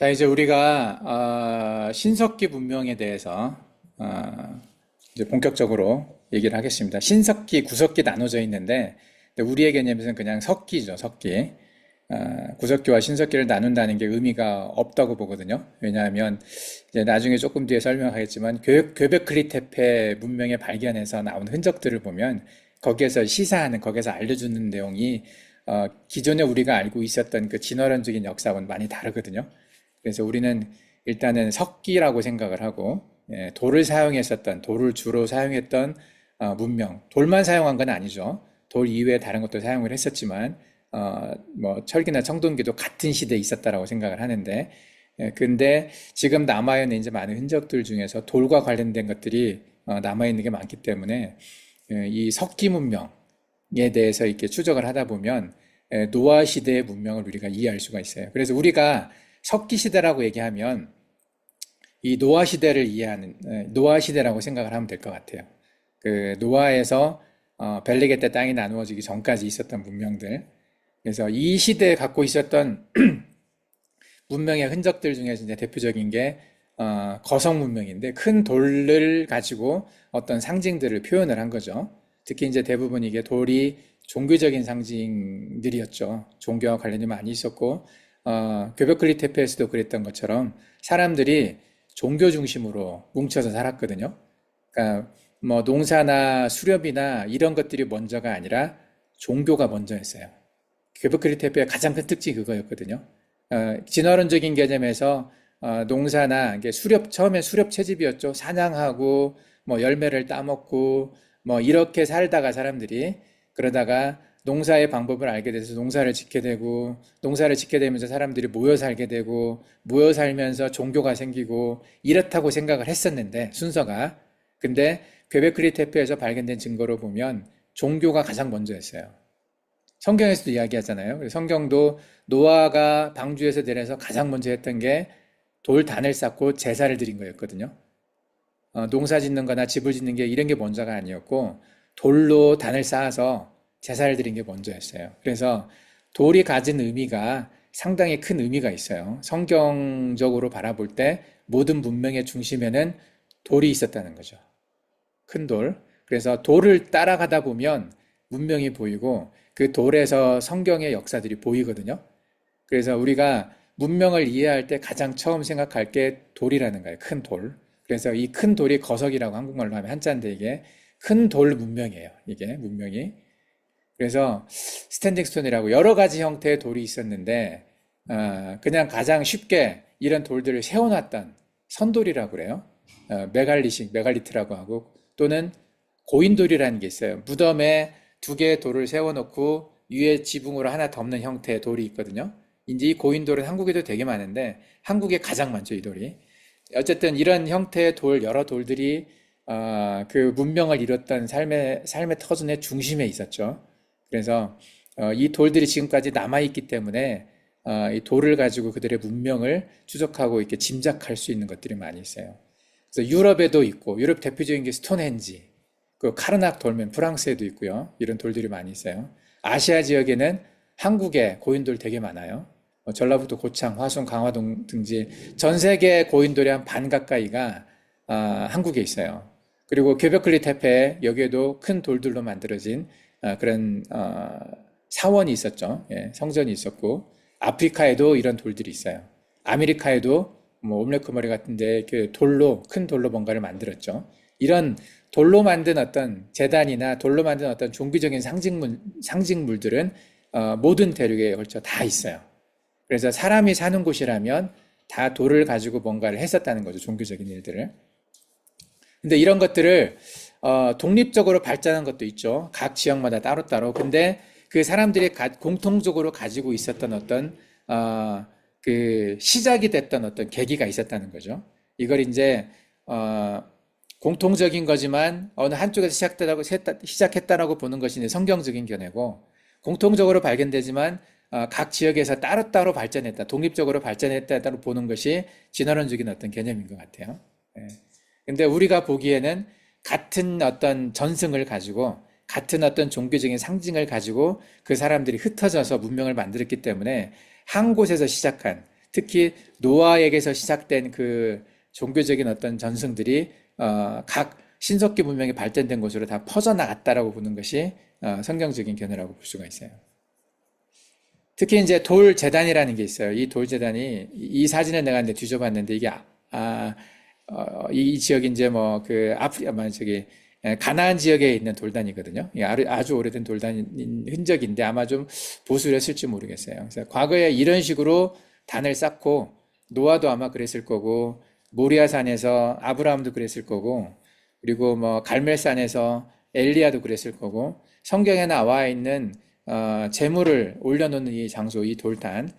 자, 이제 우리가 신석기 문명에 대해서 이제 본격적으로 얘기를 하겠습니다. 신석기, 구석기 나눠져 있는데 근데 우리의 개념에서는 그냥 석기죠, 석기. 구석기와 신석기를 나눈다는 게 의미가 없다고 보거든요. 왜냐하면 이제 나중에 조금 뒤에 설명하겠지만 göbekli tepe 문명의 발견에서 나온 흔적들을 보면 거기에서 시사하는, 거기에서 알려주는 내용이 기존에 우리가 알고 있었던 그 진화론적인 역사와는 많이 다르거든요. 그래서 우리는 일단은 석기라고 생각을 하고, 돌을 사용했었던, 돌을 주로 사용했던 문명, 돌만 사용한 건 아니죠. 돌 이외에 다른 것도 사용을 했었지만, 뭐 철기나 청동기도 같은 시대에 있었다라고 생각을 하는데, 근데 지금 남아있는 이제 많은 흔적들 중에서 돌과 관련된 것들이 남아있는 게 많기 때문에 이 석기 문명에 대해서 이렇게 추적을 하다 보면 노아 시대의 문명을 우리가 이해할 수가 있어요. 그래서 우리가 석기 시대라고 얘기하면 이 노아 시대를 이해하는 노아 시대라고 생각을 하면 될 것 같아요. 그 노아에서 벨레게 때 땅이 나누어지기 전까지 있었던 문명들. 그래서 이 시대에 갖고 있었던 문명의 흔적들 중에서 이제 대표적인 게 거성 문명인데 큰 돌을 가지고 어떤 상징들을 표현을 한 거죠. 특히 이제 대부분 이게 돌이 종교적인 상징들이었죠. 종교와 관련이 많이 있었고 göbekli tepe에서도 그랬던 것처럼 사람들이 종교 중심으로 뭉쳐서 살았거든요. 그러니까 뭐 농사나 수렵이나 이런 것들이 먼저가 아니라 종교가 먼저였어요. göbekli tepe의 가장 큰 특징이 그거였거든요. 진화론적인 개념에서 농사나 이게 처음에 수렵 채집이었죠. 사냥하고 뭐 열매를 따먹고 뭐 이렇게 살다가 사람들이 그러다가 농사의 방법을 알게 돼서 농사를 짓게 되고 농사를 짓게 되면서 사람들이 모여 살게 되고 모여 살면서 종교가 생기고 이렇다고 생각을 했었는데 순서가 근데 göbekli tepe에서 발견된 증거로 보면 종교가 가장 먼저였어요. 성경에서도 이야기하잖아요. 성경도 노아가 방주에서 내려서 가장 먼저 했던 게 돌단을 쌓고 제사를 드린 거였거든요. 농사 짓는 거나 집을 짓는 게 이런 게 먼저가 아니었고 돌로 단을 쌓아서 제사를 드린 게 먼저였어요. 그래서 돌이 가진 의미가 상당히 큰 의미가 있어요. 성경적으로 바라볼 때 모든 문명의 중심에는 돌이 있었다는 거죠. 큰 돌. 그래서 돌을 따라가다 보면 문명이 보이고 그 돌에서 성경의 역사들이 보이거든요. 그래서 우리가 문명을 이해할 때 가장 처음 생각할 게 돌이라는 거예요. 큰 돌. 그래서 이 큰 돌이 거석이라고 한국말로 하면 한자인데 이게 큰 돌 문명이에요. 이게 문명이. 그래서 스탠딩 스톤이라고 여러 가지 형태의 돌이 있었는데 그냥 가장 쉽게 이런 돌들을 세워놨던 선돌이라고 그래요. 메갈리트라고 하고 또는 고인돌이라는 게 있어요. 무덤에 두 개의 돌을 세워놓고 위에 지붕으로 하나 덮는 형태의 돌이 있거든요. 이제 이 고인돌은 한국에도 되게 많은데 한국에 가장 많죠, 이 돌이. 어쨌든 이런 형태의 여러 돌들이 그 문명을 이뤘던 삶의 터전의 중심에 있었죠. 그래서 이 돌들이 지금까지 남아있기 때문에 이 돌을 가지고 그들의 문명을 추적하고 이렇게 짐작할 수 있는 것들이 많이 있어요. 그래서 유럽에도 있고 유럽 대표적인 게 스톤헨지, 그 카르낙 돌면 프랑스에도 있고요. 이런 돌들이 많이 있어요. 아시아 지역에는 한국에 고인돌 되게 많아요. 전라북도 고창, 화순, 강화동 등지 전 세계 고인돌의 한 반 가까이가 한국에 있어요. 그리고 göbekli tepe 여기에도 큰 돌들로 만들어진 그런 사원이 있었죠. 예, 성전이 있었고 아프리카에도 이런 돌들이 있어요. 아메리카에도 뭐 올메크머리 같은데 그 큰 돌로 뭔가를 만들었죠. 이런 돌로 만든 어떤 제단이나 돌로 만든 어떤 종교적인 상징물들은 모든 대륙에 걸쳐 다 있어요. 그래서 사람이 사는 곳이라면 다 돌을 가지고 뭔가를 했었다는 거죠. 종교적인 일들을. 근데 이런 것들을 독립적으로 발전한 것도 있죠. 각 지역마다 따로따로. 근데 그 사람들이 공통적으로 가지고 있었던 어떤 그 시작이 됐던 어떤 계기가 있었다는 거죠. 이걸 이제 공통적인 거지만 어느 한쪽에서 시작했다라고 보는 것이 이제 성경적인 견해고 공통적으로 발견되지만 각 지역에서 따로따로 발전했다, 독립적으로 발전했다고 보는 것이 진화론적인 어떤 개념인 것 같아요. 예. 근데 우리가 보기에는 같은 어떤 전승을 가지고 같은 어떤 종교적인 상징을 가지고 그 사람들이 흩어져서 문명을 만들었기 때문에 한 곳에서 시작한 특히 노아에게서 시작된 그 종교적인 어떤 전승들이 각 신석기 문명이 발전된 곳으로 다 퍼져나갔다라고 보는 것이 성경적인 견해라고 볼 수가 있어요. 특히 이제 돌 제단이라는 게 있어요. 이 돌 제단이 이 사진을 내가 이제 뒤져봤는데 이게 이 지역이 이제 뭐 그 아프리카 저기 가나안 지역에 있는 돌단이거든요. 아주 오래된 돌단인 흔적인데 아마 좀 보수를 했을지 모르겠어요. 그래서 과거에 이런 식으로 단을 쌓고 노아도 아마 그랬을 거고 모리아산에서 아브라함도 그랬을 거고 그리고 뭐 갈멜산에서 엘리야도 그랬을 거고 성경에 나와 있는 재물을 올려놓는 이 장소, 이 돌단,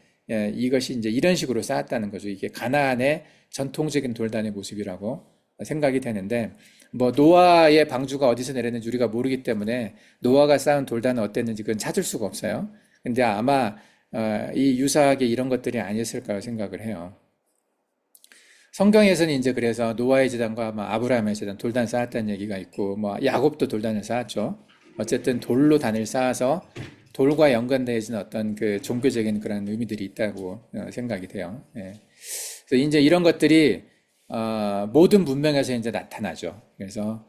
이것이 이제 이런 식으로 쌓았다는 거죠. 이게 가나안의 전통적인 돌단의 모습이라고 생각이 되는데, 뭐 노아의 방주가 어디서 내렸는지 우리가 모르기 때문에 노아가 쌓은 돌단은 어땠는지 그건 찾을 수가 없어요. 근데 아마 이 유사하게 이런 것들이 아니었을까 생각을 해요. 성경에서는 이제 그래서 노아의 제단과 아브라함의 제단, 돌단 쌓았다는 얘기가 있고, 뭐 야곱도 돌단을 쌓았죠. 어쨌든 돌로 단을 쌓아서 돌과 연관되어진 어떤 그 종교적인 그런 의미들이 있다고 생각이 돼요. 예. 그래서 이제 이런 것들이 모든 문명에서 이제 나타나죠. 그래서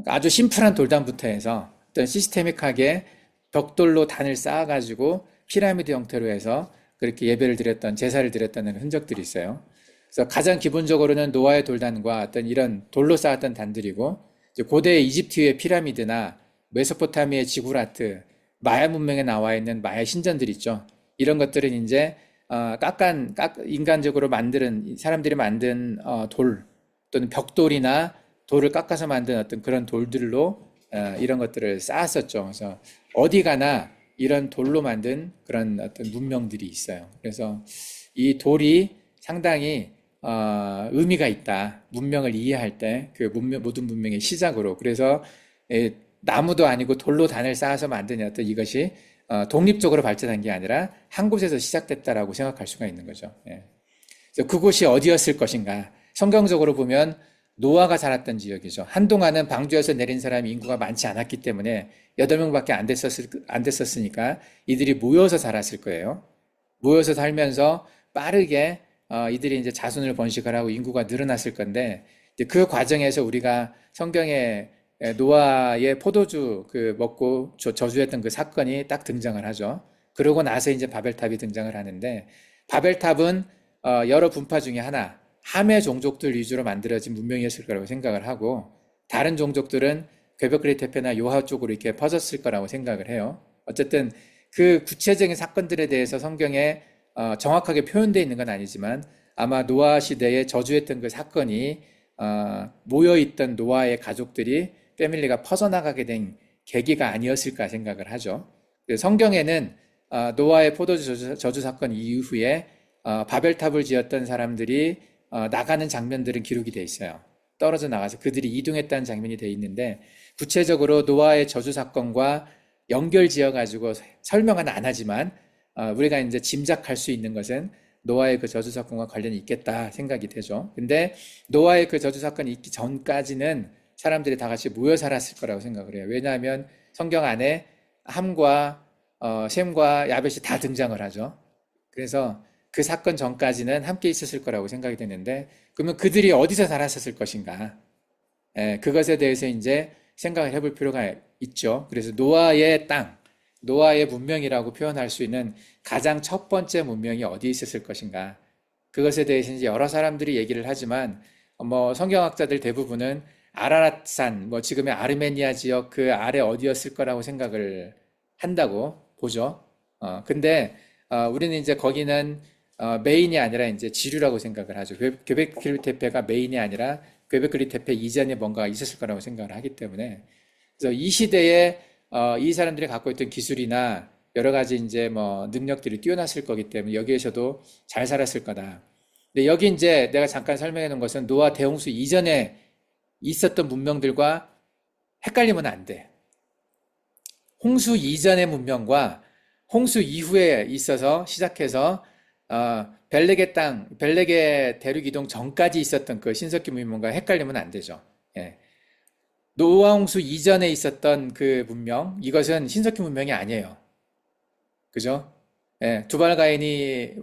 아주 심플한 돌단부터 해서 어떤 시스테믹하게 벽돌로 단을 쌓아가지고 피라미드 형태로 해서 그렇게 예배를 드렸던 제사를 드렸다는 흔적들이 있어요. 그래서 가장 기본적으로는 노아의 돌단과 어떤 이런 돌로 쌓았던 단들이고 이제 고대 이집트의 피라미드나 메소포타미아의 지구라트, 마야 문명에 나와 있는 마야 신전들 있죠. 이런 것들은 이제 인간적으로 만드는 사람들이 만든 돌 또는 벽돌이나 돌을 깎아서 만든 어떤 그런 돌들로 이런 것들을 쌓았었죠. 그래서 어디 가나 이런 돌로 만든 그런 어떤 문명들이 있어요. 그래서 이 돌이 상당히 의미가 있다. 문명을 이해할 때 그 모든 문명의 시작으로. 그래서 나무도 아니고 돌로 단을 쌓아서 만든 어떤 이것이 독립적으로 발전한 게 아니라 한 곳에서 시작됐다라고 생각할 수가 있는 거죠. 예. 그래서 그곳이 어디였을 것인가? 성경적으로 보면 노아가 살았던 지역이죠. 한동안은 방주에서 내린 사람이 인구가 많지 않았기 때문에 8명밖에 안 됐었으니까 이들이 모여서 살았을 거예요. 모여서 살면서 빠르게 이들이 이제 자손을 번식을 하고 인구가 늘어났을 건데 그 과정에서 우리가 성경에 노아의 포도주 먹고 저주했던 그 사건이 딱 등장을 하죠. 그러고 나서 이제 바벨탑이 등장을 하는데 바벨탑은 여러 분파 중에 하나 함의 종족들 위주로 만들어진 문명이었을 거라고 생각을 하고 다른 종족들은 괴베크리 테페나 요하 쪽으로 이렇게 퍼졌을 거라고 생각을 해요. 어쨌든 그 구체적인 사건들에 대해서 성경에 정확하게 표현되어 있는 건 아니지만 아마 노아 시대에 저주했던 그 사건이 모여있던 노아의 가족들이 패밀리가 퍼져나가게 된 계기가 아니었을까 생각을 하죠. 성경에는 노아의 포도주 저주 사건 이후에 바벨탑을 지었던 사람들이 나가는 장면들은 기록이 돼 있어요. 떨어져 나가서 그들이 이동했다는 장면이 돼 있는데 구체적으로 노아의 저주 사건과 연결 지어가지고 설명은 안 하지만 우리가 이제 짐작할 수 있는 것은 노아의 그 저주 사건과 관련이 있겠다 생각이 되죠. 근데 노아의 그 저주 사건이 있기 전까지는 사람들이 다 같이 모여 살았을 거라고 생각을 해요. 왜냐하면 성경 안에 함과 셈과 야벳이 다 등장을 하죠. 그래서 그 사건 전까지는 함께 있었을 거라고 생각이 되는데 그러면 그들이 어디서 살았었을 것인가? 그것에 대해서 이제 생각을 해볼 필요가 있죠. 그래서 노아의 땅, 노아의 문명이라고 표현할 수 있는 가장 첫 번째 문명이 어디에 있었을 것인가? 그것에 대해서 이제 여러 사람들이 얘기를 하지만 뭐 성경학자들 대부분은 아라랏산, 뭐 지금의 아르메니아 지역 그 아래 어디였을 거라고 생각을 한다고 보죠. 근데 우리는 이제 거기는 메인이 아니라 이제 지류라고 생각을 하죠. 괴베크리 테페가 메인이 아니라 괴베크리 테페 이전에 뭔가 있었을 거라고 생각을 하기 때문에 그래서 이 시대에 이 사람들이 갖고 있던 기술이나 여러 가지 이제 뭐 능력들이 뛰어났을 거기 때문에 여기에서도 잘 살았을 거다. 근데 여기 이제 내가 잠깐 설명해 놓은 것은 노아 대홍수 이전에 있었던 문명들과 헷갈리면 안 돼. 홍수 이전의 문명과 홍수 이후에 있어서 시작해서 벨렉의 땅, 벨렉의 대륙 이동 전까지 있었던 그 신석기 문명과 헷갈리면 안 되죠. 예. 노아 홍수 이전에 있었던 그 문명, 이것은 신석기 문명이 아니에요. 그죠? 예, 두발가인이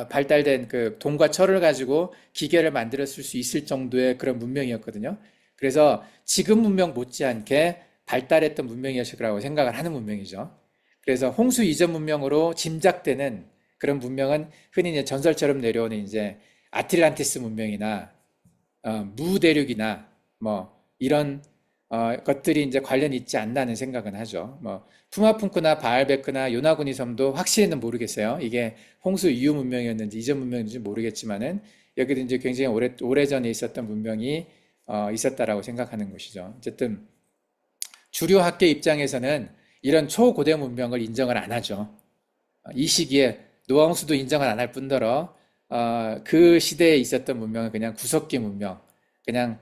발달된 그 돈과 철을 가지고 기계를 만들었을 수 있을 정도의 그런 문명이었거든요. 그래서 지금 문명 못지않게 발달했던 문명이었을 거라고 생각을 하는 문명이죠. 그래서 홍수 이전 문명으로 짐작되는 그런 문명은 흔히 이제 전설처럼 내려오는 이제 아틀란티스 문명이나 무대륙이나 뭐 이런 것들이 이제 관련이 있지 않나는 생각은 하죠. 뭐 푸마푼크나 바알베크나 요나구니 섬도 확실히는 모르겠어요. 이게 홍수 이후 문명이었는지 이전 문명인지 모르겠지만은 여기도 이제 굉장히 오래전에 있었던 문명이 있었다라고 생각하는 것이죠. 어쨌든 주류 학계 입장에서는 이런 초고대 문명을 인정을 안 하죠. 이 시기에 노홍수도 인정을 안 할 뿐더러 그 시대에 있었던 문명은 그냥 구석기 문명, 그냥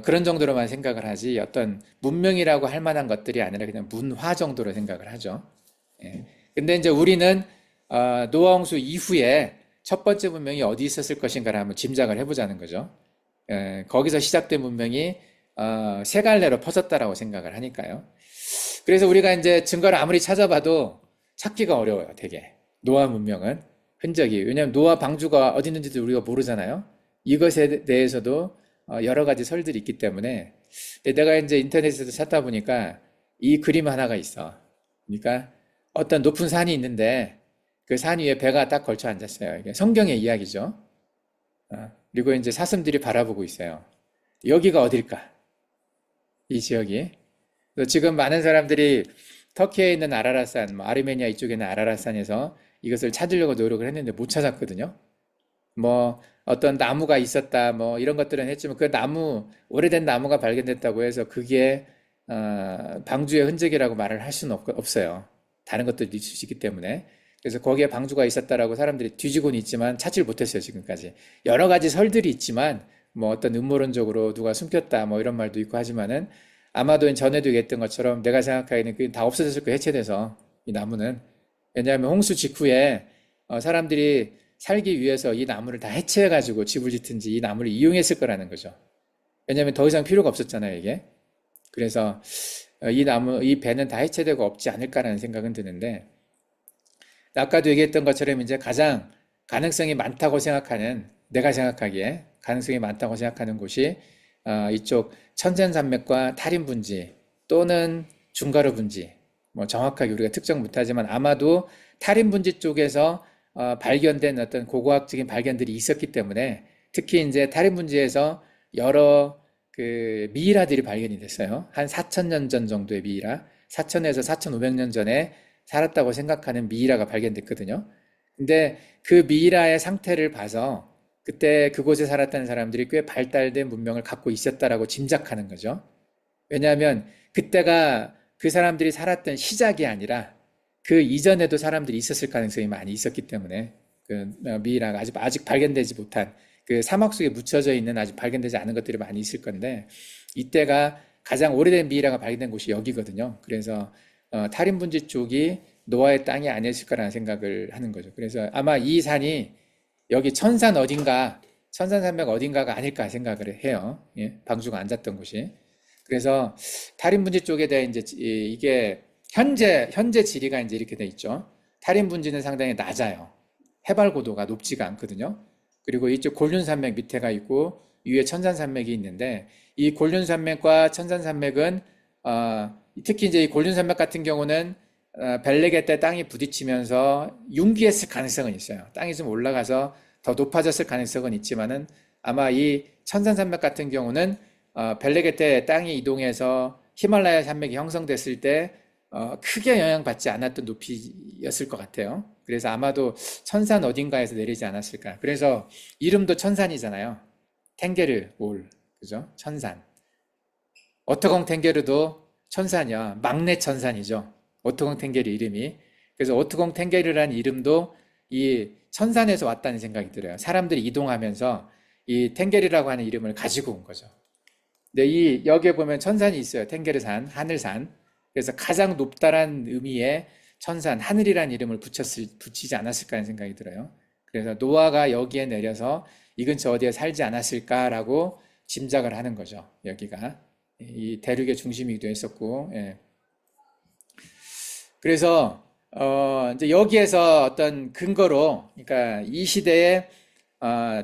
그런 정도로만 생각을 하지 어떤 문명이라고 할 만한 것들이 아니라 그냥 문화 정도로 생각을 하죠. 예. 근데 이제 우리는 노아홍수 이후에 첫 번째 문명이 어디 있었을 것인가를 한번 짐작을 해보자는 거죠. 예, 거기서 시작된 문명이 세 갈래로 퍼졌다라고 생각을 하니까요. 그래서 우리가 이제 증거를 아무리 찾아봐도 찾기가 어려워요, 되게. 노아 문명은 흔적이. 왜냐하면 노아 방주가 어디 있는지도 우리가 모르잖아요. 이것에 대해서도 여러 가지 설들이 있기 때문에. 근데 내가 이제 인터넷에서 찾다 보니까 이 그림 하나가 있어. 그러니까 어떤 높은 산이 있는데 그 산 위에 배가 딱 걸쳐 앉았어요. 이게 성경의 이야기죠. 그리고 이제 사슴들이 바라보고 있어요. 여기가 어딜까? 이 지역이. 그래서 지금 많은 사람들이 터키에 있는 아라랏산, 뭐 아르메니아 이쪽에 있는 아라랏산에서 이것을 찾으려고 노력을 했는데 못 찾았거든요. 뭐 어떤 나무가 있었다, 뭐 이런 것들은 했지만 그 나무, 오래된 나무가 발견됐다고 해서 그게 방주의 흔적이라고 말을 할 수는 없어요. 다른 것들도 있을 수 있기 때문에. 그래서 거기에 방주가 있었다라고 사람들이 뒤지고는 있지만 찾지를 못했어요, 지금까지. 여러 가지 설들이 있지만 뭐 어떤 음모론적으로 누가 숨겼다 뭐 이런 말도 있고 하지만은 아마도 전에도 얘기했던 것처럼 내가 생각하기에는 그게 다 없어졌을 거예요, 해체돼서 이 나무는. 왜냐하면 홍수 직후에 사람들이 살기 위해서 이 나무를 다 해체해가지고 집을 짓든지 이 나무를 이용했을 거라는 거죠. 왜냐하면 더 이상 필요가 없었잖아요, 이게. 그래서 이 나무, 이 배는 다 해체되고 없지 않을까라는 생각은 드는데, 아까도 얘기했던 것처럼 이제 가장 가능성이 많다고 생각하는, 내가 생각하기에 가능성이 많다고 생각하는 곳이 이쪽 천잔산맥과 탈인분지 또는 중가루 분지, 뭐 정확하게 우리가 특정 못하지만 아마도 탈인분지 쪽에서 발견된 어떤 고고학적인 발견들이 있었기 때문에 특히 이제 탈인분지에서 여러 그 미이라들이 발견이 됐어요. 한 4,000년 전 정도의 미이라, 4,000에서 4,500년 전에 살았다고 생각하는 미이라가 발견됐거든요. 근데 그 미이라의 상태를 봐서 그때 그곳에 살았다는 사람들이 꽤 발달된 문명을 갖고 있었다라고 짐작하는 거죠. 왜냐하면 그때가 그 사람들이 살았던 시작이 아니라 그 이전에도 사람들이 있었을 가능성이 많이 있었기 때문에 그 미이라가 아직 발견되지 못한 그 사막 속에 묻혀져 있는 아직 발견되지 않은 것들이 많이 있을 건데 이때가 가장 오래된 미이라가 발견된 곳이 여기거든요. 그래서 탈인분지 쪽이 노아의 땅이 아니었을까라는 생각을 하는 거죠. 그래서 아마 이 산이 여기 천산 어딘가, 천산산맥 어딘가가 아닐까 생각을 해요. 예, 방주가 앉았던 곳이. 그래서 탈인분지 쪽에 대해 이제 이게 현재 지리가 이제 이렇게 돼 있죠. 탈인분지는 상당히 낮아요. 해발 고도가 높지가 않거든요. 그리고 이쪽 골륜산맥 밑에가 있고 위에 천산산맥이 있는데 이 골륜산맥과 천산산맥은 특히 이제 이 골륜산맥 같은 경우는 벨레게 때 땅이 부딪히면서 융기했을 가능성은 있어요. 땅이 좀 올라가서 더 높아졌을 가능성은 있지만은 아마 이 천산산맥 같은 경우는 벨레게 때 땅이 이동해서 히말라야 산맥이 형성됐을 때 크게 영향받지 않았던 높이였을 것 같아요. 그래서 아마도 천산 어딘가에서 내리지 않았을까. 그래서 이름도 천산이잖아요. 탱게르 올, 그죠? 천산. 오토공 탱게르도 천산이야. 막내 천산이죠. 오토공 탱게르 이름이. 그래서 오토공 탱게르라는 이름도 이 천산에서 왔다는 생각이 들어요. 사람들이 이동하면서 이 탱게르라고 하는 이름을 가지고 온 거죠. 근데 여기에 보면 천산이 있어요. 탱게르산, 하늘산. 그래서 가장 높다란 의미의 천산, 하늘이라는 이름을 붙이지 않았을까 하는 생각이 들어요. 그래서 노아가 여기에 내려서 이 근처 어디에 살지 않았을까라고 짐작을 하는 거죠. 여기가. 이 대륙의 중심이기도 했었고, 예. 그래서 이제 여기에서 어떤 근거로, 그러니까 이 시대의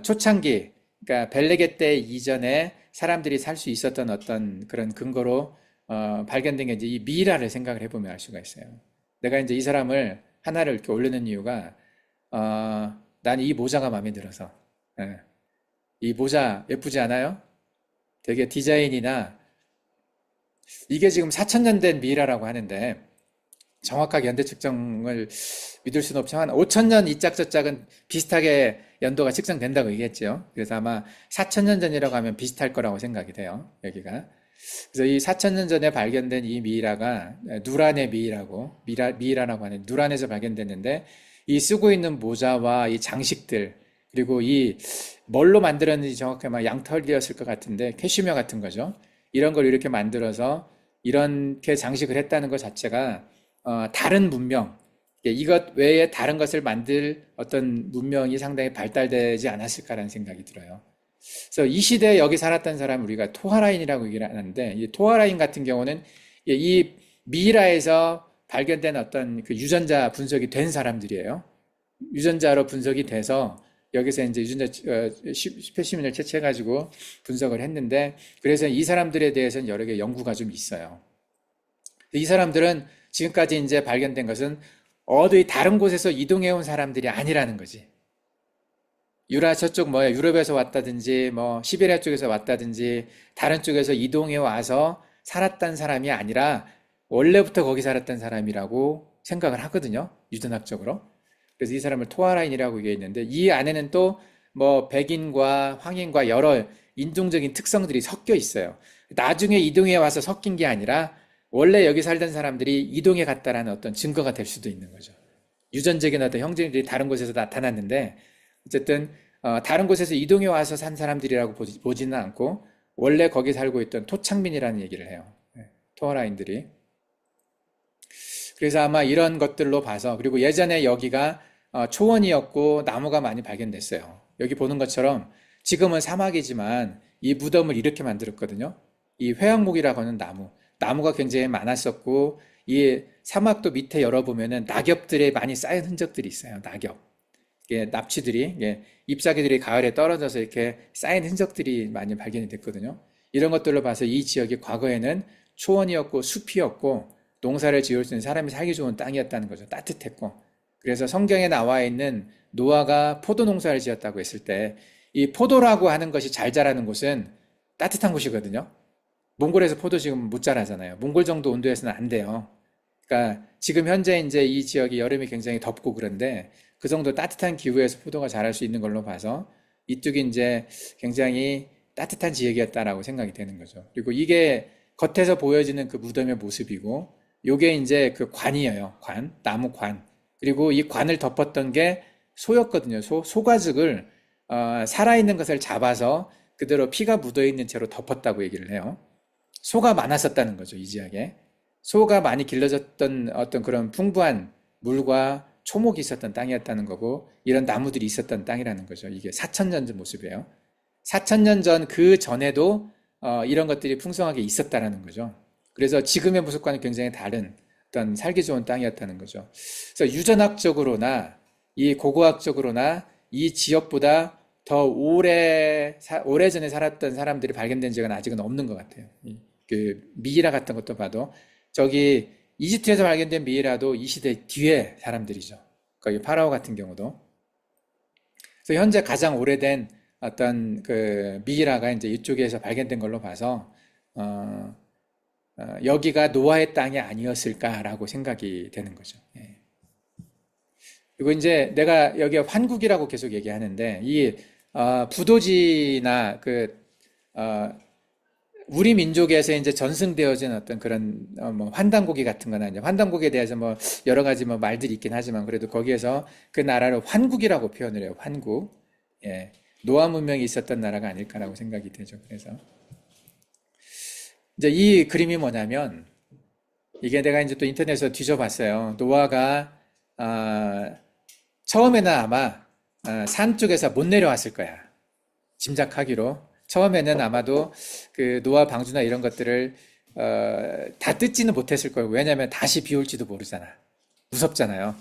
초창기, 그러니까 벨레게 때 이전에 사람들이 살 수 있었던 어떤 그런 근거로 발견된 게 이제 이 미이라를 생각을 해보면 알 수가 있어요. 내가 이제 이 사람을 하나를 이렇게 올리는 이유가, 난 이 모자가 마음에 들어서. 예. 이 모자 예쁘지 않아요? 되게 디자인이나, 이게 지금 4천년 된 미이라라고 하는데, 정확하게 연대 측정을 믿을 수는 없지만 5천년 이 짝 저 짝은 비슷하게 연도가 측정된다고 얘기했죠. 그래서 아마 4천년 전이라고 하면 비슷할 거라고 생각이 돼요. 여기가. 그래서 이 4천년 전에 발견된 이 미이라가 누란의 미이라고 미이라라고 하는 누란에서 발견됐는데 이 쓰고 있는 모자와 이 장식들 그리고 이 뭘로 만들었는지 정확히 막 양털이었을 것 같은데 캐시미어 같은 거죠. 이런 걸 이렇게 만들어서 이렇게 장식을 했다는 것 자체가 다른 문명, 이것 외에 다른 것을 만들 어떤 문명이 상당히 발달되지 않았을까라는 생각이 들어요. 그래서 이 시대에 여기 살았던 사람을 우리가 토하라인이라고 얘기를 하는데, 이 토하라인 같은 경우는 이 미이라에서 발견된 어떤 그 유전자 분석이 된 사람들이에요. 유전자로 분석이 돼서 여기서 이제 유전자 스페시민을 채취해가지고 분석을 했는데, 그래서 이 사람들에 대해서는 여러 개 연구가 좀 있어요. 이 사람들은 지금까지 이제 발견된 것은 어디 다른 곳에서 이동해 온 사람들이 아니라는 거지. 저쪽 뭐야, 유럽에서 왔다든지, 뭐, 시베리아 쪽에서 왔다든지, 다른 쪽에서 이동해 와서 살았던 사람이 아니라, 원래부터 거기 살았던 사람이라고 생각을 하거든요. 유전학적으로. 그래서 이 사람을 토아라인이라고 얘기했는데, 이 안에는 또, 뭐, 백인과 황인과 여러 인종적인 특성들이 섞여 있어요. 나중에 이동해 와서 섞인 게 아니라, 원래 여기 살던 사람들이 이동해 갔다라는 어떤 증거가 될 수도 있는 거죠. 유전적인 어떤 형질들이 다른 곳에서 나타났는데, 어쨌든 다른 곳에서 이동해 와서 산 사람들이라고 보지는 않고 원래 거기 살고 있던 토착민이라는 얘기를 해요. 토어라인들이. 그래서 아마 이런 것들로 봐서 그리고 예전에 여기가 초원이었고 나무가 많이 발견됐어요. 여기 보는 것처럼 지금은 사막이지만 이 무덤을 이렇게 만들었거든요. 이 회양목이라고 하는 나무가 굉장히 많았었고 이 사막도 밑에 열어보면은 낙엽들이 많이 쌓인 흔적들이 있어요. 낙엽. 납치들이, 잎사귀들이 가을에 떨어져서 이렇게 쌓인 흔적들이 많이 발견이 됐거든요. 이런 것들로 봐서 이 지역이 과거에는 초원이었고 숲이었고 농사를 지을 수 있는 사람이 살기 좋은 땅이었다는 거죠. 따뜻했고. 그래서 성경에 나와 있는 노아가 포도 농사를 지었다고 했을 때 이 포도라고 하는 것이 잘 자라는 곳은 따뜻한 곳이거든요. 몽골에서 포도 지금 못 자라잖아요. 몽골 정도 온도에서는 안 돼요. 그러니까 지금 현재 이제 이 지역이 여름이 굉장히 덥고 그런데 그 정도 따뜻한 기후에서 포도가 자랄 수 있는 걸로 봐서 이쪽이 이제 굉장히 따뜻한 지역이었다라고 생각이 되는 거죠. 그리고 이게 겉에서 보여지는 그 무덤의 모습이고 요게 이제 그 관이에요. 나무 관. 그리고 이 관을 덮었던 게 소였거든요. 소가죽을 살아있는 것을 잡아서 그대로 피가 묻어있는 채로 덮었다고 얘기를 해요. 소가 많았었다는 거죠, 이 지역에. 소가 많이 길러졌던 어떤 그런 풍부한 물과 초목이 있었던 땅이었다는 거고, 이런 나무들이 있었던 땅이라는 거죠. 이게 4천년 전 모습이에요. 4천년 전 그 전에도 이런 것들이 풍성하게 있었다라는 거죠. 그래서 지금의 모습과는 굉장히 다른 어떤 살기 좋은 땅이었다는 거죠. 그래서 유전학적으로나 이 고고학적으로나 이 지역보다 더 오래전에 살았던 사람들이 발견된 적은 아직은 없는 것 같아요. 그 미이라 같은 것도 봐도 저기 이집트에서 발견된 미이라도 이 시대 뒤에 사람들이죠. 거기 파라오 같은 경우도. 그래서 현재 가장 오래된 어떤 그 미이라가 이제 이쪽에서 발견된 걸로 봐서 여기가 노아의 땅이 아니었을까라고 생각이 되는 거죠. 예. 그리고 이제 내가 여기 환국이라고 계속 얘기하는데 이 부도지나 우리 민족에서 이제 전승되어진 어떤 그런 뭐 환단고기 같은 거나 이제 환단고기에 대해서 뭐 여러 가지 뭐 말들이 있긴 하지만 그래도 거기에서 그 나라를 환국이라고 표현을 해요. 환국. 예. 노아 문명이 있었던 나라가 아닐까라고 생각이 되죠. 그래서 이제 이 그림이 뭐냐면 이게 내가 이제 또 인터넷에서 뒤져봤어요. 노아가 처음에는 아마 산 쪽에서 못 내려왔을 거야. 짐작하기로. 처음에는 아마도 그 노아 방주나 이런 것들을 다 뜯지는 못했을 거예요. 왜냐하면 다시 비 올지도 모르잖아. 무섭잖아요.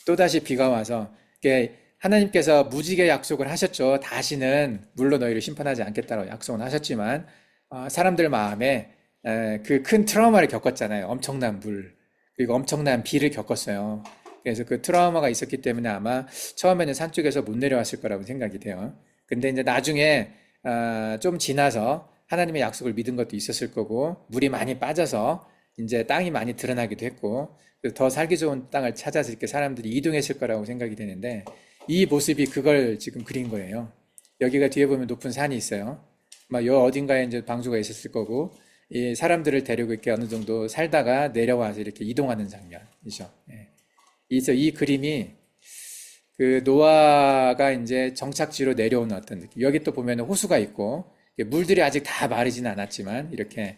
또다시 비가 와서 이게 하나님께서 무지개 약속을 하셨죠. 다시는 물로 너희를 심판하지 않겠다고 약속은 하셨지만 사람들 마음에 그 큰 트라우마를 겪었잖아요. 엄청난 물 그리고 엄청난 비를 겪었어요. 그래서 그 트라우마가 있었기 때문에 아마 처음에는 산 쪽에서 못 내려왔을 거라고 생각이 돼요. 근데 이제 나중에 좀 지나서 하나님의 약속을 믿은 것도 있었을 거고 물이 많이 빠져서 이제 땅이 많이 드러나기도 했고 더 살기 좋은 땅을 찾아서 이렇게 사람들이 이동했을 거라고 생각이 되는데 이 모습이 그걸 지금 그린 거예요. 여기가 뒤에 보면 높은 산이 있어요. 막 요 어딘가에 이제 방주가 있었을 거고 이 사람들을 데리고 이렇게 어느 정도 살다가 내려와서 이렇게 이동하는 장면이죠. 예. 그래서 이 그림이 그 노아가 이제 정착지로 내려오는 어떤 느낌. 여기 또 보면 호수가 있고 물들이 아직 다 마르지는 않았지만 이렇게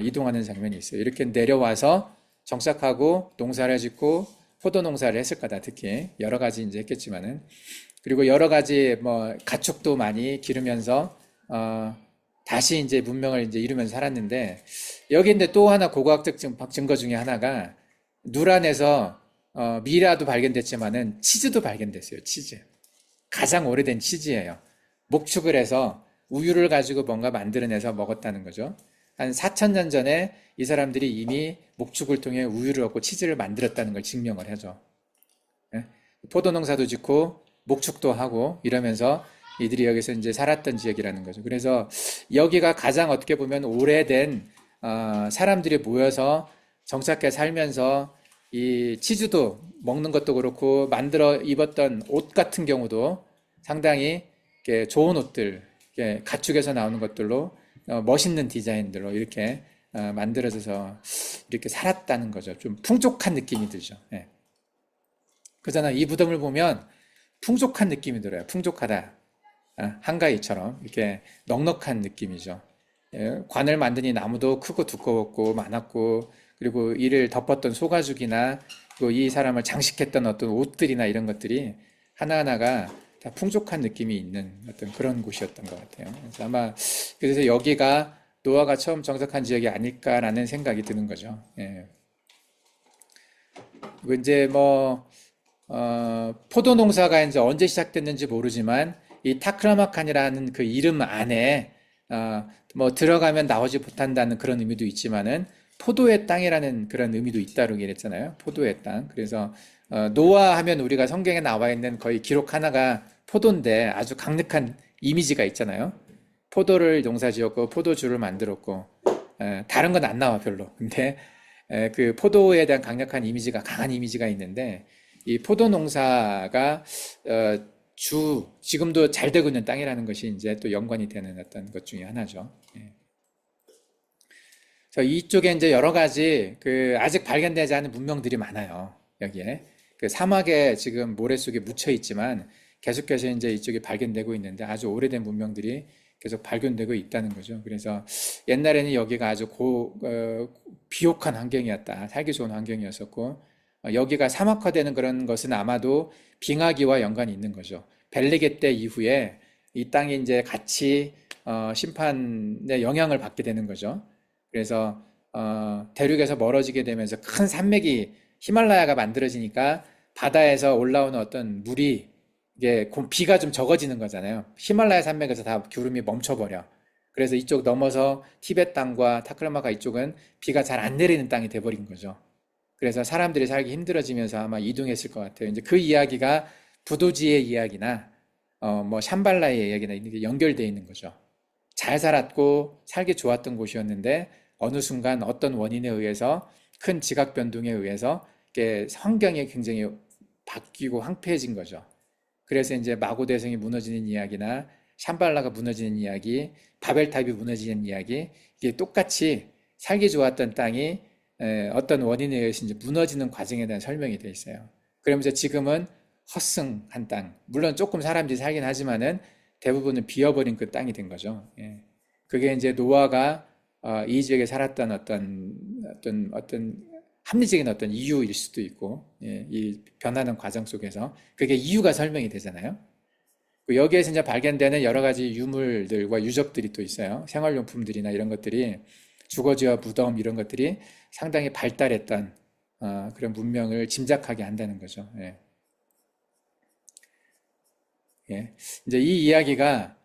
이동하는 장면이 있어요. 이렇게 내려와서 정착하고 농사를 짓고 포도 농사를 했을 거다. 특히 여러 가지 이제 했겠지만은 그리고 여러 가지 뭐 가축도 많이 기르면서 다시 이제 문명을 이제 이루면서 살았는데 여기 근데 또 하나 고고학적 증거 중에 하나가 물 안에서 미라도 발견됐지만은 치즈도 발견됐어요. 치즈. 가장 오래된 치즈예요. 목축을 해서 우유를 가지고 뭔가 만들어내서 먹었다는 거죠. 한 4,000년 전에 이 사람들이 이미 목축을 통해 우유를 얻고 치즈를 만들었다는 걸 증명을 하죠. 예? 포도 농사도 짓고 목축도 하고 이러면서 이들이 여기서 이제 살았던 지역이라는 거죠. 그래서 여기가 가장 어떻게 보면 오래된 사람들이 모여서 정착해 살면서 이 치즈도 먹는 것도 그렇고 만들어 입었던 옷 같은 경우도 상당히 이렇게 좋은 옷들, 이렇게 가축에서 나오는 것들로 멋있는 디자인들로 이렇게 만들어져서 이렇게 살았다는 거죠. 좀 풍족한 느낌이 들죠. 예. 그잖아. 이 무덤을 보면 풍족한 느낌이 들어요. 풍족하다. 한가위처럼 이렇게 넉넉한 느낌이죠. 예. 관을 만드니 나무도 크고 두꺼웠고 많았고 그리고 이를 덮었던 소가죽이나 그리고 이 사람을 장식했던 어떤 옷들이나 이런 것들이 하나하나가 다 풍족한 느낌이 있는 어떤 그런 곳이었던 것 같아요. 그래서 아마 그래서 여기가 노아가 처음 정착한 지역이 아닐까라는 생각이 드는 거죠. 예. 그리고 이제 뭐 포도 농사가 이제 언제 시작됐는지 모르지만 이 타크라마칸이라는 그 이름 안에 뭐 들어가면 나오지 못한다는 그런 의미도 있지만은 포도의 땅이라는 그런 의미도 있다고 얘기했잖아요. 포도의 땅. 그래서 노아 하면 우리가 성경에 나와 있는 거의 기록 하나가 포도인데 아주 강력한 이미지가 있잖아요. 포도를 농사지었고 포도주를 만들었고 다른 건 안 나와 별로. 근데 그 포도에 대한 강력한 이미지가 강한 이미지가 있는데 이 포도 농사가 지금도 잘 되고 있는 땅이라는 것이 이제 또 연관이 되는 어떤 것 중에 하나죠. 예. 그래서 이쪽에 이제 여러 가지 그 아직 발견되지 않은 문명들이 많아요. 여기에 그 사막에 지금 모래 속에 묻혀 있지만 계속해서 이제 이쪽에 발견되고 있는데 아주 오래된 문명들이 계속 발견되고 있다는 거죠. 그래서 옛날에는 여기가 아주 비옥한 환경이었다. 살기 좋은 환경이었었고 여기가 사막화되는 그런 것은 아마도 빙하기와 연관이 있는 거죠. 벨리게 때 이후에 이 땅이 이제 같이 심판의 영향을 받게 되는 거죠. 그래서 대륙에서 멀어지게 되면서 큰 산맥이 히말라야가 만들어지니까 바다에서 올라오는 어떤 물이 이게 비가 좀 적어지는 거잖아요. 히말라야 산맥에서 다 구름이 멈춰버려. 그래서 이쪽 넘어서 티베트 땅과 타크라마카 이쪽은 비가 잘 안 내리는 땅이 돼버린 거죠. 그래서 사람들이 살기 힘들어지면서 아마 이동했을 것 같아요. 이제 그 이야기가 부도지의 이야기나 뭐 샴발라의 이야기나 이렇게 연결되어 있는 거죠. 잘 살았고 살기 좋았던 곳이었는데 어느 순간 어떤 원인에 의해서 큰 지각 변동에 의해서 이게 환경이 굉장히 바뀌고 황폐해진 거죠. 그래서 이제 마고대성이 무너지는 이야기나 샴발라가 무너지는 이야기, 바벨탑이 무너지는 이야기, 이게 똑같이 살기 좋았던 땅이 어떤 원인에 의해서 이제 무너지는 과정에 대한 설명이 되어 있어요. 그러면서 지금은 허승한 땅, 물론 조금 사람들이 살긴 하지만은 대부분은 비어버린 그 땅이 된 거죠. 예. 그게 이제 노아가 이 지역에 살았던 어떤 합리적인 어떤 이유일 수도 있고, 예, 이 변하는 과정 속에서 그게 이유가 설명이 되잖아요. 여기에서 이제 발견되는 여러 가지 유물들과 유적들이 또 있어요. 생활용품들이나 이런 것들이 주거지와 무덤 이런 것들이 상당히 발달했던 그런 문명을 짐작하게 한다는 거죠. 예. 예. 이제 이 이야기가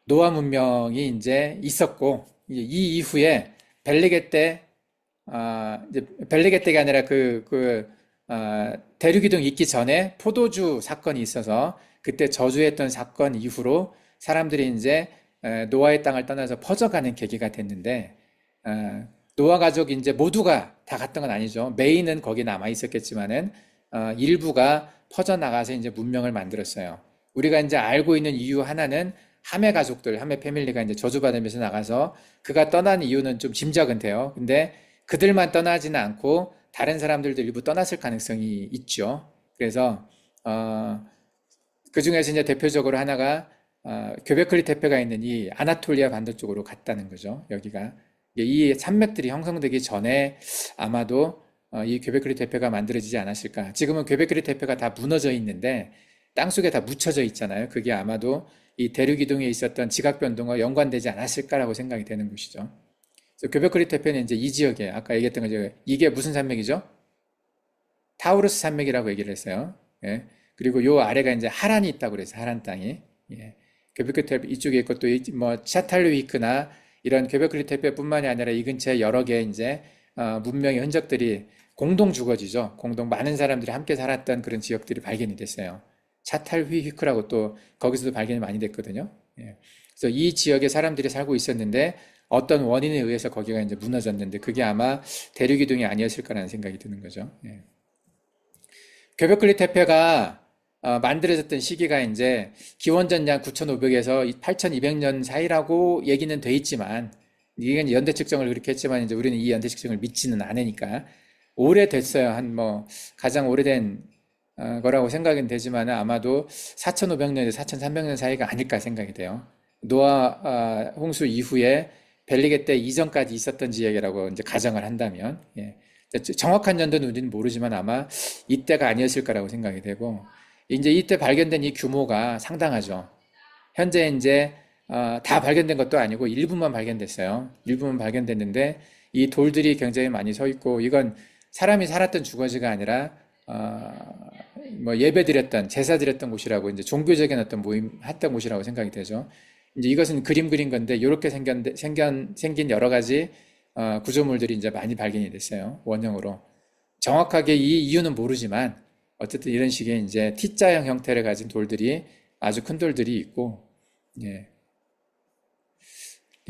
노아 문명이 이제 있었고 이제 이 이후에 벨리게 때 이제 벨리게 때가 아니라 대륙이동 있기 전에 포도주 사건이 있어서 그때 저주했던 사건 이후로 사람들이 이제 노아의 땅을 떠나서 퍼져가는 계기가 됐는데 노아 가족이 이제 모두가 다 갔던 건 아니죠. 메인은 거기 남아 있었겠지만은 일부가 퍼져 나가서 이제 문명을 만들었어요. 우리가 이제 알고 있는 이유 하나는 함의 가족들, 함의 패밀리가 이제 저주받으면서 나가서 그가 떠난 이유는 좀 짐작은 돼요. 근데 그들만 떠나지는 않고 다른 사람들도 일부 떠났을 가능성이 있죠. 그래서 그 중에서 이제 대표적으로 하나가 gö베클리 태페가 있는 이 아나톨리아 반도 쪽으로 갔다는 거죠. 여기가 이 산맥들이 형성되기 전에 아마도 이 gö베클리 태페가 만들어지지 않았을까. 지금은 gö베클리 태페가 다 무너져 있는데 땅속에 다 묻혀져 있잖아요. 그게 아마도 이 대륙 이동에 있었던 지각 변동과 연관되지 않았을까라고 생각이 되는 곳이죠. 그래서 gö베클리 태페는 이제 이 지역에 아까 얘기했던 거죠. 이게 무슨 산맥이죠? 타우루스 산맥이라고 얘기를 했어요. 예. 그리고 요 아래가 이제 하란이 있다고 그래서 하란 땅이. 예. gö베클리 태페 이쪽에 있고 또 뭐 차탈루이크나 이런 gö베클리 태페뿐만이 아니라 이 근처에 여러 개 이제 문명의 흔적들이 공동 주거지죠. 공동 많은 사람들이 함께 살았던 그런 지역들이 발견이 됐어요. 차탈휘히크라고 또 거기서도 발견이 많이 됐거든요. 예. 그래서 이 지역에 사람들이 살고 있었는데 어떤 원인에 의해서 거기가 이제 무너졌는데 그게 아마 대륙 이동이 아니었을까라는 생각이 드는 거죠. 예. gö베클리 태페가 만들어졌던 시기가 이제 기원전 약 9,500에서 8,200년 사이라고 얘기는 돼 있지만 이게 연대 측정을 그렇게 했지만 이제 우리는 이 연대 측정을 믿지는 않으니까 오래됐어요. 한 뭐 가장 오래된 거라고 생각은 되지만 아마도 4,500년에서 4,300년 사이가 아닐까 생각이 돼요. 노아 홍수 이후에 벨리게 때 이전까지 있었던 지역이라고 이제 가정을 한다면 예. 정확한 연도는 우리는 모르지만 아마 이때가 아니었을 거라고 생각이 되고 이제 이때 발견된 이 규모가 상당하죠. 현재 이제 다 발견된 것도 아니고 일부만 발견됐어요. 일부만 발견됐는데 이 돌들이 굉장히 많이 서 있고 이건 사람이 살았던 주거지가 아니라 뭐 예배 드렸던 제사 드렸던 곳이라고 이제 종교적인 어떤 모임 했던 곳이라고 생각이 되죠. 이제 이것은 그림 그린 건데 이렇게 생긴 여러 가지 구조물들이 이제 많이 발견이 됐어요. 원형으로. 정확하게 이 이유는 모르지만 어쨌든 이런 식의 이제 T자형 형태를 가진 돌들이 아주 큰 돌들이 있고, 예.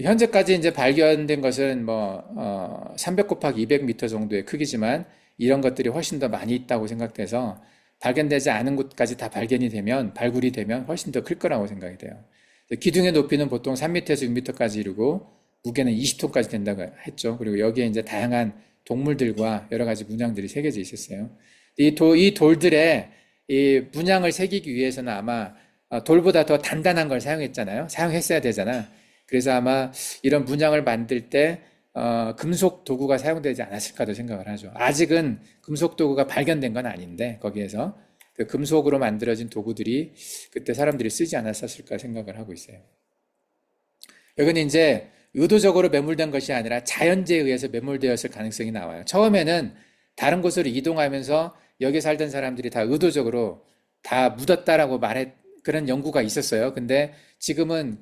현재까지 이제 발견된 것은 뭐, 300 곱하기 200m 정도의 크기지만 이런 것들이 훨씬 더 많이 있다고 생각돼서 발견되지 않은 곳까지 다 발견이 되면, 발굴이 되면 훨씬 더 클 거라고 생각이 돼요. 기둥의 높이는 보통 3m에서 6m까지 이르고 무게는 20톤까지 된다고 했죠. 그리고 여기에 이제 다양한 동물들과 여러 가지 문양들이 새겨져 있었어요. 이 돌들의 이 문양을 새기기 위해서는 아마 돌보다 더 단단한 걸 사용했잖아요. 사용했어야 되잖아. 그래서 아마 이런 문양을 만들 때 금속 도구가 사용되지 않았을까도 생각을 하죠. 아직은 금속 도구가 발견된 건 아닌데 거기에서 그 금속으로 만들어진 도구들이 그때 사람들이 쓰지 않았었을까 생각을 하고 있어요. 여기는 이제 의도적으로 매몰된 것이 아니라 자연재해에 의해서 매몰되었을 가능성이 나와요. 처음에는 다른 곳으로 이동하면서 여기 살던 사람들이 다 의도적으로 다 묻었다라고 그런 연구가 있었어요. 근데 지금은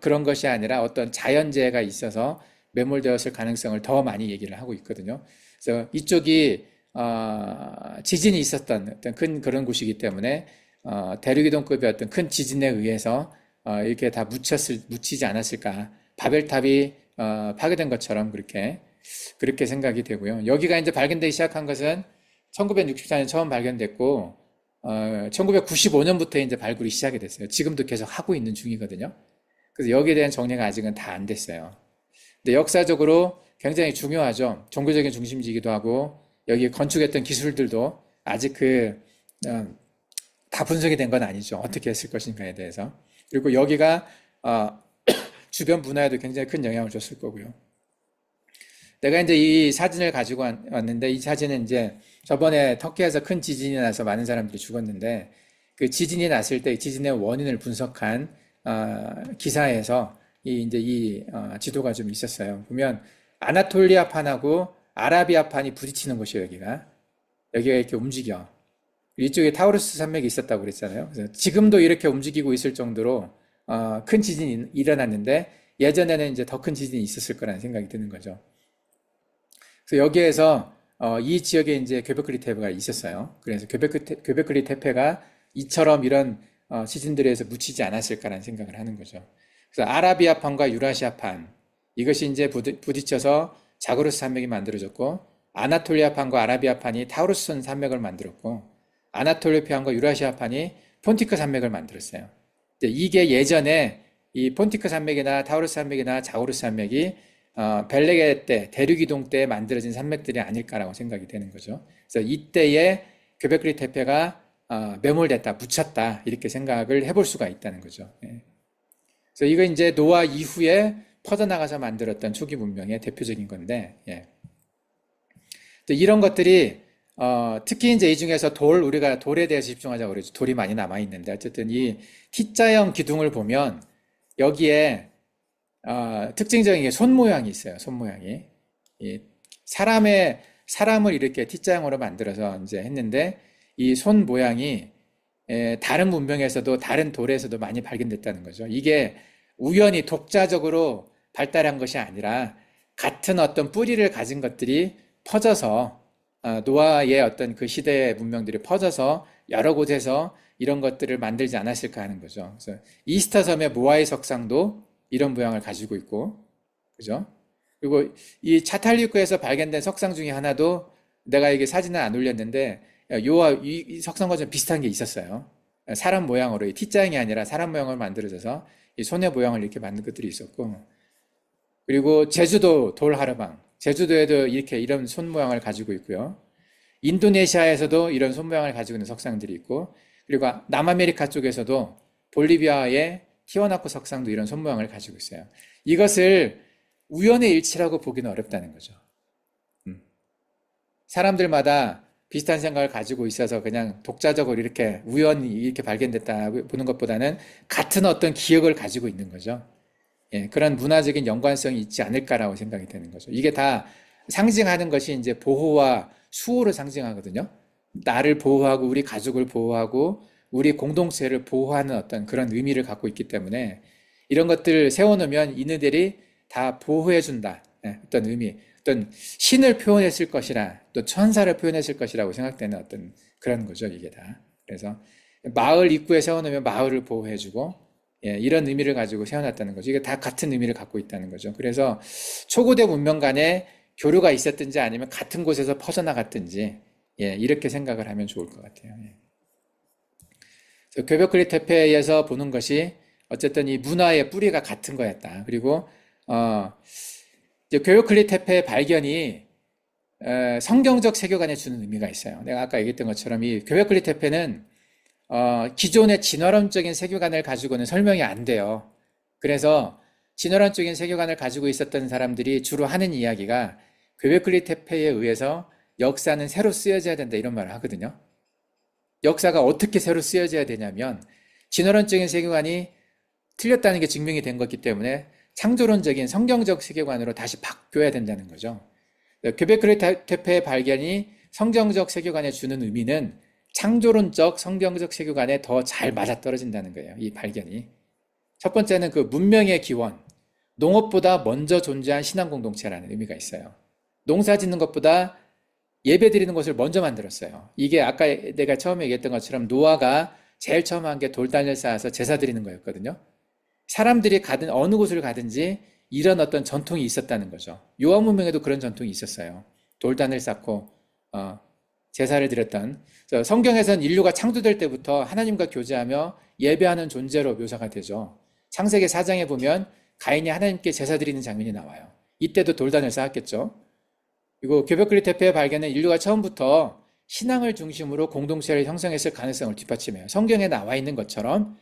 그런 것이 아니라 어떤 자연재해가 있어서 매몰되었을 가능성을 더 많이 얘기를 하고 있거든요. 그래서 이쪽이 지진이 있었던 어떤 큰 그런 곳이기 때문에 대륙이동급의 어떤 큰 지진에 의해서 이렇게 다 묻히지 않았을까. 바벨탑이 파괴된 것처럼 그렇게 생각이 되고요. 여기가 이제 발견되기 시작한 것은 1964년 처음 발견됐고 1995년부터 이제 발굴이 시작이 됐어요. 지금도 계속 하고 있는 중이거든요. 그래서 여기에 대한 정리가 아직은 다 안 됐어요. 근데 역사적으로 굉장히 중요하죠. 종교적인 중심지이기도 하고 여기 건축했던 기술들도 아직 다 분석이 된 건 아니죠. 어떻게 했을 것인가에 대해서. 그리고 여기가 주변 문화에도 굉장히 큰 영향을 줬을 거고요. 내가 이제 이 사진을 가지고 왔는데 이 사진은 이제 저번에 터키에서 큰 지진이 나서 많은 사람들이 죽었는데 그 지진이 났을 때 지진의 원인을 분석한 기사에서 이 지도가 좀 있었어요. 보면 아나톨리아판하고 아라비아판이 부딪히는 곳이에요, 여기가 이렇게 움직여. 이쪽에 타우루스 산맥이 있었다고 그랬잖아요. 그래서 지금도 이렇게 움직이고 있을 정도로 큰 지진이 일어났는데 예전에는 이제 더 큰 지진이 있었을 거라는 생각이 드는 거죠. 그래서 여기에서 이 지역에 이제 göbekli tepe가 있었어요. 그래서 göbekli tepe가 이처럼 이런 지진들에서 묻히지 않았을까라는 생각을 하는 거죠. 그래서 아라비아판과 유라시아판 이것이 이제 부딪혀서 자그로스 산맥이 만들어졌고 아나톨리아판과 아라비아판이 타우루스 산맥을 만들었고 아나톨리아판과 유라시아판이 폰티크 산맥을 만들었어요. 이게 예전에 이 폰티크 산맥이나 타우루스 산맥이나 자그로스 산맥이 벨레게 때 대륙이동 때 만들어진 산맥들이 아닐까라고 생각이 되는 거죠. 그래서 이때에 göbekli tepe가 매몰됐다, 묻혔다 이렇게 생각을 해볼 수가 있다는 거죠. 예. 그래서 이거 이제 노아 이후에 퍼져나가서 만들었던 초기 문명의 대표적인 건데, 예. 이런 것들이 특히 이제 이 중에서 우리가 돌에 대해서 집중하자고 그러죠. 돌이 많이 남아 있는데 어쨌든 이 T자형 기둥을 보면 여기에 특징적인 게 손 모양이 있어요. 손 모양이 이 사람을 이렇게 T자형으로 만들어서 이제 했는데 이 손 모양이 다른 문명에서도 다른 돌에서도 많이 발견됐다는 거죠. 이게 우연히 독자적으로 발달한 것이 아니라 같은 어떤 뿌리를 가진 것들이 퍼져서 노아의 어떤 그 시대의 문명들이 퍼져서 여러 곳에서 이런 것들을 만들지 않았을까 하는 거죠. 그래서 이스터 섬의 모아이 석상도 이런 모양을 가지고 있고, 그죠? 그리고 이 차탈리쿠에서 발견된 석상 중에 하나도 내가 이게 사진을 안 올렸는데 이 석상과 좀 비슷한 게 있었어요. 사람 모양으로 이 T자형이 아니라 사람 모양을 만들어져서 이 손의 모양을 이렇게 만든 것들이 있었고, 그리고 제주도 돌하르방, 제주도에도 이런 손 모양을 가지고 있고요. 인도네시아에서도 이런 손 모양을 가지고 있는 석상들이 있고, 그리고 남아메리카 쪽에서도 볼리비아의 티와나코 석상도 이런 손 모양을 가지고 있어요. 이것을 우연의 일치라고 보기는 어렵다는 거죠. 사람들마다 비슷한 생각을 가지고 있어서 그냥 독자적으로 이렇게 우연히 이렇게 발견됐다 보는 것보다는 같은 어떤 기억을 가지고 있는 거죠. 예, 그런 문화적인 연관성이 있지 않을까라고 생각이 되는 거죠. 이게 다 상징하는 것이 이제 보호와 수호를 상징하거든요. 나를 보호하고 우리 가족을 보호하고 우리 공동체를 보호하는 어떤 그런 의미를 갖고 있기 때문에 이런 것들을 세워놓으면 이들이 다 보호해준다. 예, 어떤 의미, 어떤 신을 표현했을 것이라 또 천사를 표현했을 것이라고 생각되는 어떤 그런 거죠, 이게 다. 그래서 마을 입구에 세워놓으면 마을을 보호해주고 예, 이런 의미를 가지고 세워놨다는 거죠. 이게 다 같은 의미를 갖고 있다는 거죠. 그래서 초고대 문명 간에 교류가 있었든지 아니면 같은 곳에서 퍼져나갔든지 예, 이렇게 생각을 하면 좋을 것 같아요. 예. göbekli tepe에서 보는 것이 어쨌든 이 문화의 뿌리가 같은 거였다. 그리고 göbekli tepe의 발견이 성경적 세계관에 주는 의미가 있어요. 내가 아까 얘기했던 것처럼 이 göbekli tepe는 기존의 진화론적인 세계관을 가지고는 설명이 안 돼요. 그래서 진화론적인 세계관을 가지고 있었던 사람들이 주로 하는 이야기가 göbekli tepe에 의해서 역사는 새로 쓰여져야 된다 이런 말을 하거든요. 역사가 어떻게 새로 쓰여져야 되냐면 진화론적인 세계관이 틀렸다는 게 증명이 된 거기 때문에 창조론적인 성경적 세계관으로 다시 바뀌어야 된다는 거죠. göbekli tepe의 발견이 성경적 세계관에 주는 의미는 창조론적 성경적 세계관에 더 잘 맞아떨어진다는 거예요. 이 발견이. 첫 번째는 그 문명의 기원, 농업보다 먼저 존재한 신앙 공동체라는 의미가 있어요. 농사 짓는 것보다 예배 드리는 것을 먼저 만들었어요. 이게 아까 내가 처음에 얘기했던 것처럼 노아가 제일 처음 한 게 돌단을 쌓아서 제사 드리는 거였거든요. 사람들이 가든 어느 곳을 가든지 이런 어떤 전통이 있었다는 거죠. 요한 문명에도 그런 전통이 있었어요. 돌단을 쌓고 제사를 드렸던. 성경에서는 인류가 창조될 때부터 하나님과 교제하며 예배하는 존재로 묘사가 되죠. 창세기 4장에 보면 가인이 하나님께 제사 드리는 장면이 나와요. 이때도 돌단을 쌓았겠죠. 그리고 göbekli tepe의 발견은 인류가 처음부터 신앙을 중심으로 공동체를 형성했을 가능성을 뒷받침해요. 성경에 나와 있는 것처럼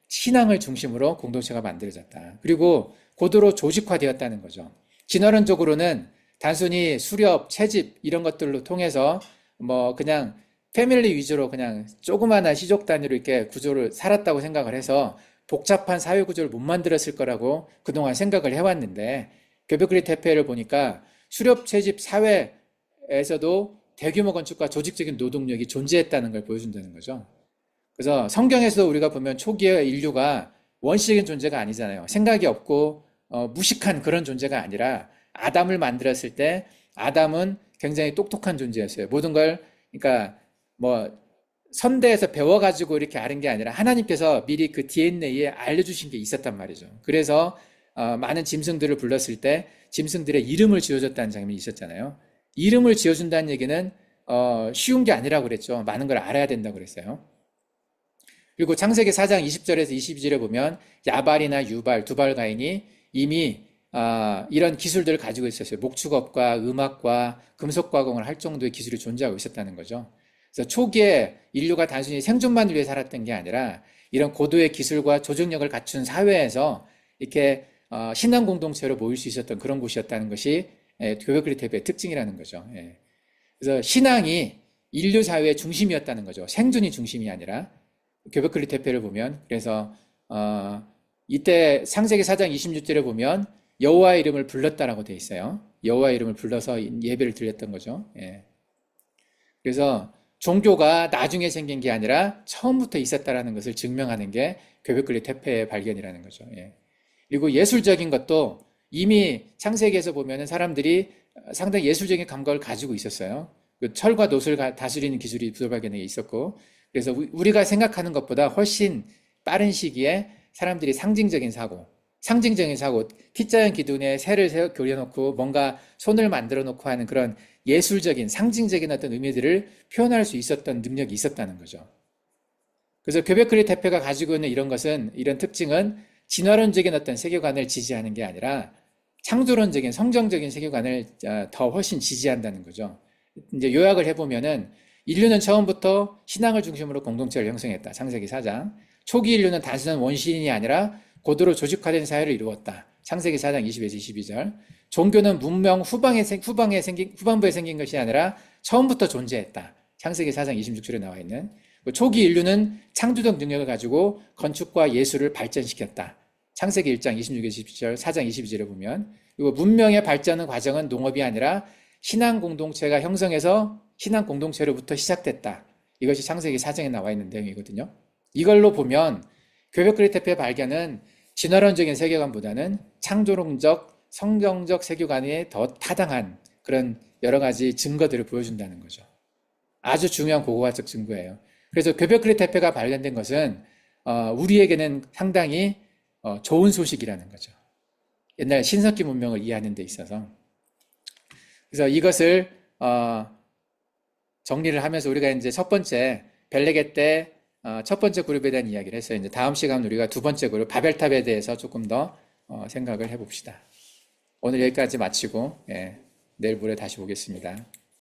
신앙을 중심으로 공동체가 만들어졌다. 그리고 고도로 조직화되었다는 거죠. 진화론적으로는 단순히 수렵, 채집 이런 것들로 통해서 그냥 패밀리 위주로 그냥 조그마한 시족 단위로 이렇게 구조를 살았다고 생각을 해서 복잡한 사회 구조를 못 만들었을 거라고 그동안 생각을 해왔는데 göbekli tepe를 보니까 수렵 채집 사회에서도 대규모 건축과 조직적인 노동력이 존재했다는 걸 보여준다는 거죠. 그래서 성경에서도 우리가 보면 초기의 인류가 원시적인 존재가 아니잖아요. 생각이 없고 무식한 그런 존재가 아니라 아담을 만들었을 때 아담은 굉장히 똑똑한 존재였어요. 모든 걸 그러니까 뭐 선대에서 배워가지고 이렇게 아는 게 아니라 하나님께서 미리 그 DNA에 알려주신 게 있었단 말이죠. 그래서 많은 짐승들을 불렀을 때 짐승들의 이름을 지어줬다는 장면이 있었잖아요. 이름을 지어준다는 얘기는 쉬운 게 아니라고 그랬죠. 많은 걸 알아야 된다고 그랬어요. 그리고 창세기 4장 20절에서 22절에 보면 야발이나 유발, 두발가인이 이미 이런 기술들을 가지고 있었어요. 목축업과 음악과 금속 가공을 할 정도의 기술이 존재하고 있었다는 거죠. 그래서 초기에 인류가 단순히 생존만을 위해 살았던 게 아니라 이런 고도의 기술과 조직력을 갖춘 사회에서 이렇게 신앙 공동체로 모일 수 있었던 그런 곳이었다는 것이 교회그리 대표의 특징이라는 거죠. 그래서 신앙이 인류 사회의 중심이었다는 거죠. 생존이 중심이 아니라 교회그리 대표를 보면 그래서 이때 창세기 4장 26절에 보면 여호와의 이름을 불렀다라고 돼 있어요. 여호와의 이름을 불러서 예배를 드렸던 거죠. 그래서 종교가 나중에 생긴 게 아니라 처음부터 있었다라는 것을 증명하는 게 교회그리 대표의 발견이라는 거죠. 그리고 예술적인 것도 이미 창세기에서 보면은 사람들이 상당히 예술적인 감각을 가지고 있었어요. 그 철과 놋을 다스리는 기술이 부도발견에 있었고, 그래서 우리가 생각하는 것보다 훨씬 빠른 시기에 사람들이 상징적인 사고, T자형 기둥에 새를 그려놓고 뭔가 손을 만들어 놓고 하는 그런 예술적인, 상징적인 어떤 의미들을 표현할 수 있었던 능력이 있었다는 거죠. 그래서 교베크리 대표가 가지고 있는 이런 것은, 이런 특징은 진화론적인 어떤 세계관을 지지하는 게 아니라 창조론적인, 성경적인 세계관을 더 훨씬 지지한다는 거죠. 이제 요약을 해보면은 인류는 처음부터 신앙을 중심으로 공동체를 형성했다. 창세기 4장. 초기 인류는 단순한 원시인이 아니라 고도로 조직화된 사회를 이루었다. 창세기 4장 20에서 22절. 종교는 문명 후반부에 생긴 것이 아니라 처음부터 존재했다. 창세기 4장 26절에 나와 있는. 초기 인류는 창조적 능력을 가지고 건축과 예술을 발전시켰다. 창세기 1장 26에서 27절, 4장 22절에 보면. 그리고 문명의 발전의 과정은 농업이 아니라 신앙 공동체가 형성해서 신앙 공동체로부터 시작됐다. 이것이 창세기 4장에 나와 있는 내용이거든요. 이걸로 보면 교베크리 대표의 발견은 진화론적인 세계관보다는 창조론적, 성경적 세계관에 더 타당한 그런 여러 가지 증거들을 보여준다는 거죠. 아주 중요한 고고학적 증거예요. 그래서 교베크리 대표가 발견된 것은 우리에게는 상당히 좋은 소식이라는 거죠. 옛날 신석기 문명을 이해하는 데 있어서. 그래서 이것을 정리를 하면서 우리가 이제 첫 번째 벨레게 때 첫 번째 그룹에 대한 이야기를 했어요. 이제 다음 시간 우리가 두 번째 그룹 바벨탑에 대해서 조금 더 생각을 해봅시다. 오늘 여기까지 마치고 내일 모레 다시 보겠습니다.